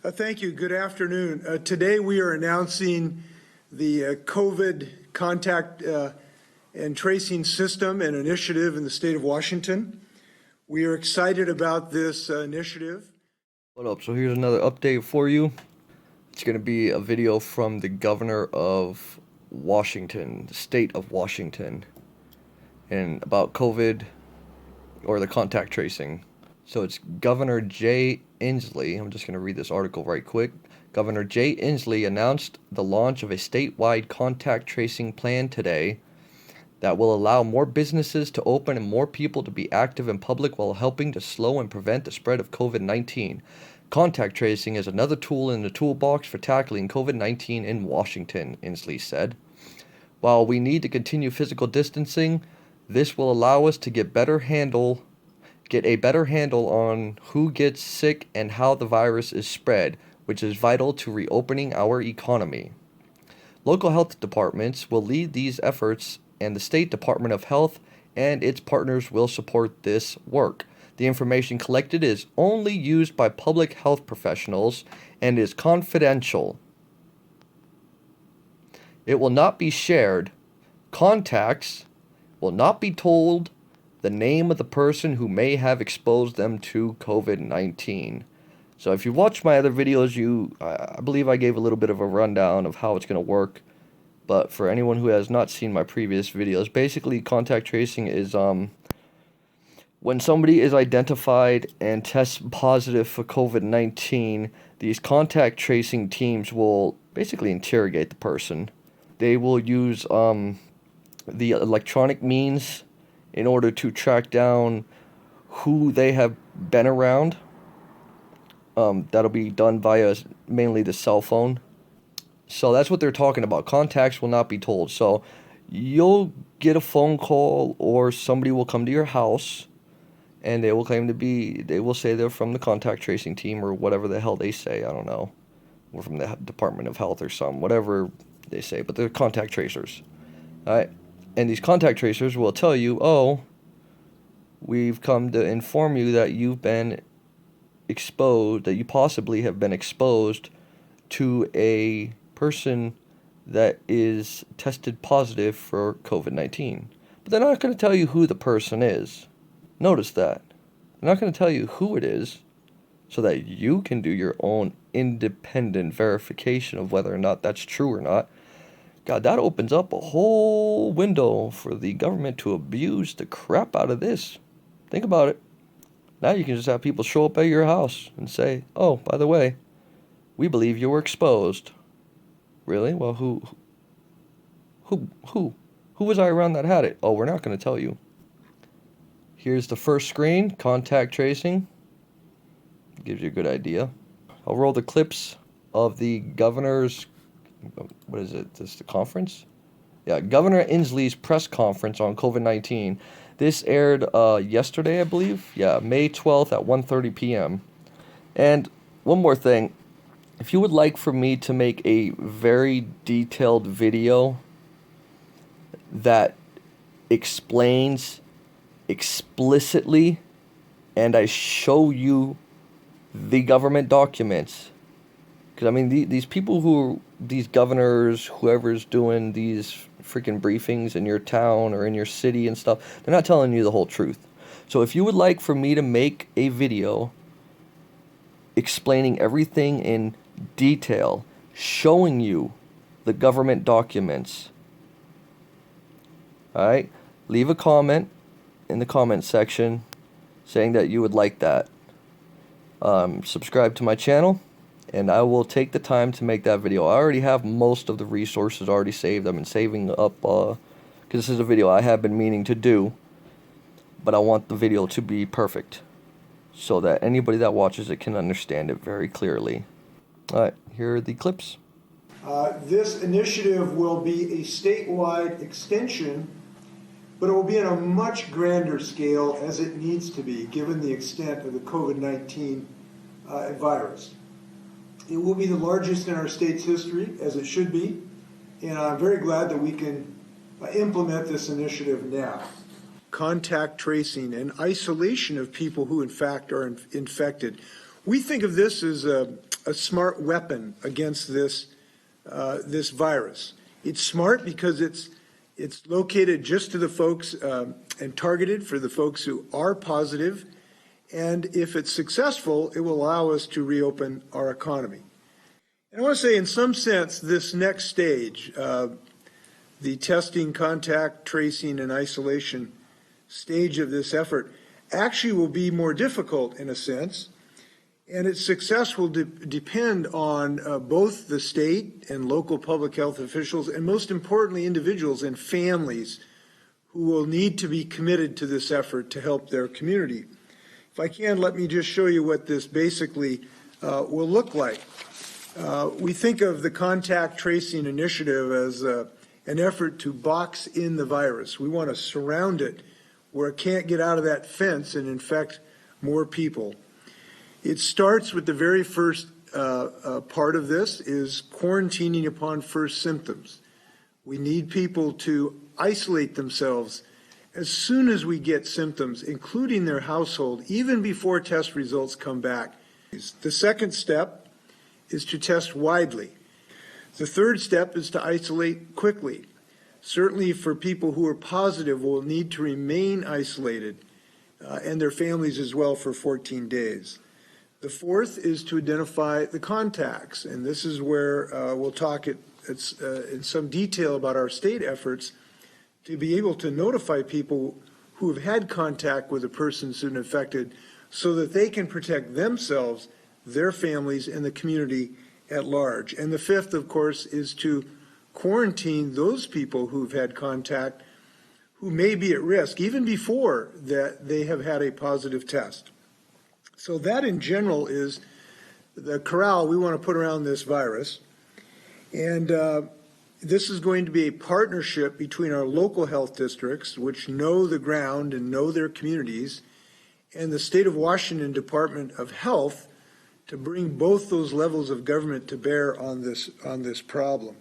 Thank you. Good afternoon. Today we are announcing the COVID contact and tracing system and initiative in the state of Washington. We are excited about this initiative. What up? So here's another update for you. It's going to be a video from the governor of Washington, the state of Washington, and about COVID or the contact tracing. So it's Governor Jay Inslee. I'm just going to read this article right quick. Governor Jay Inslee announced the launch of a statewide contact tracing plan today that will allow more businesses to open and more people to be active in public while helping to slow and prevent the spread of COVID-19. Contact tracing is another tool in the toolbox for tackling COVID-19 in Washington, Inslee said. While we need to continue physical distancing, this will allow us to get a better handle on who gets sick and how the virus is spread, which is vital to reopening our economy. Local health departments will lead these efforts, and the State Department of Health and its partners will support this work. The information collected is only used by public health professionals and is confidential. It will not be shared. Contacts will not be told the name of the person who may have exposed them to COVID-19. So if you watched my other videos, I believe I gave a little bit of a rundown of how it's going to work. But for anyone who has not seen my previous videos, basically contact tracing is when somebody is identified and tests positive for COVID-19, these contact tracing teams will basically interrogate the person. They will use the electronic means in order to track down who they have been around. That'll be done via mainly the cell phone. So that's what they're talking about. Contacts will not be told. So you'll get a phone call or somebody will come to your house and they will say they're from the contact tracing team or whatever the hell they say. I don't know. Or from the Department of Health or something, whatever they say. But they're contact tracers. All right. And these contact tracers will tell you, oh, we've come to inform you that you've been exposed, that you possibly have been exposed to a person that is tested positive for COVID-19. But they're not going to tell you who the person is. Notice that. They're not going to tell you who it is so that you can do your own independent verification of whether or not that's true or not. God, that opens up a whole window for the government to abuse the crap out of this. Think about it. Now you can just have people show up at your house and say, oh, by the way, we believe you were exposed. Really? Well, who was I around that had it? Oh, we're not going to tell you. Here's the first screen, contact tracing. Gives you a good idea. I'll roll the clips of the governor's, what is it? This the conference? Yeah, Governor Inslee's press conference on COVID-19. This aired yesterday, I believe. Yeah, May 12th at 1:30 p.m. And one more thing. If you would like for me to make a very detailed video that explains explicitly and I show you the government documents, because I mean these people these governors, whoever's doing these freaking briefings in your town or in your city and stuff, they're not telling you the whole truth. So if you would like for me to make a video explaining everything in detail, showing you the government documents, alright, leave a comment in the comment section saying that you would like that. Subscribe to my channel and I will take the time to make that video. I already have most of the resources already saved. I've been saving up because this is a video I have been meaning to do, but I want the video to be perfect so that anybody that watches it can understand it very clearly. Alright, here are the clips. This initiative will be a statewide extension, but it will be on a much grander scale as it needs to be given the extent of the COVID-19 virus. It will be the largest in our state's history, as it should be, and I'm very glad that we can implement this initiative now. Contact tracing and isolation of people who in fact are infected. We think of this as a smart weapon against this virus. It's smart because it's located just to the folks and targeted for the folks who are positive. And if it's successful, it will allow us to reopen our economy. And I want to say, in some sense, this next stage, the testing, contact tracing, and isolation stage of this effort actually will be more difficult in a sense, and its success will depend on both the state and local public health officials, and most importantly, individuals and families who will need to be committed to this effort to help their community. If I can, let me just show you what this basically will look like. We think of the contact tracing initiative as an effort to box in the virus. We want to surround it where it can't get out of that fence and infect more people. It starts with the very first part of this is quarantining upon first symptoms. We need people to isolate themselves as soon as we get symptoms, including their household, even before test results come back. The second step is to test widely. The third step is to isolate quickly. Certainly for people who are positive, will need to remain isolated and their families as well for 14 days. The fourth is to identify the contacts, and this is where we'll talk in some detail about our state efforts to be able to notify people who have had contact with a person soon infected so that they can protect themselves, their families, and the community at large. And the fifth, of course, is to quarantine those people who've had contact who may be at risk even before that they have had a positive test. So that in general is the corral we want to put around this virus. And this is going to be a partnership between our local health districts, which know the ground and know their communities, and the State of Washington Department of Health to bring both those levels of government to bear on this problem.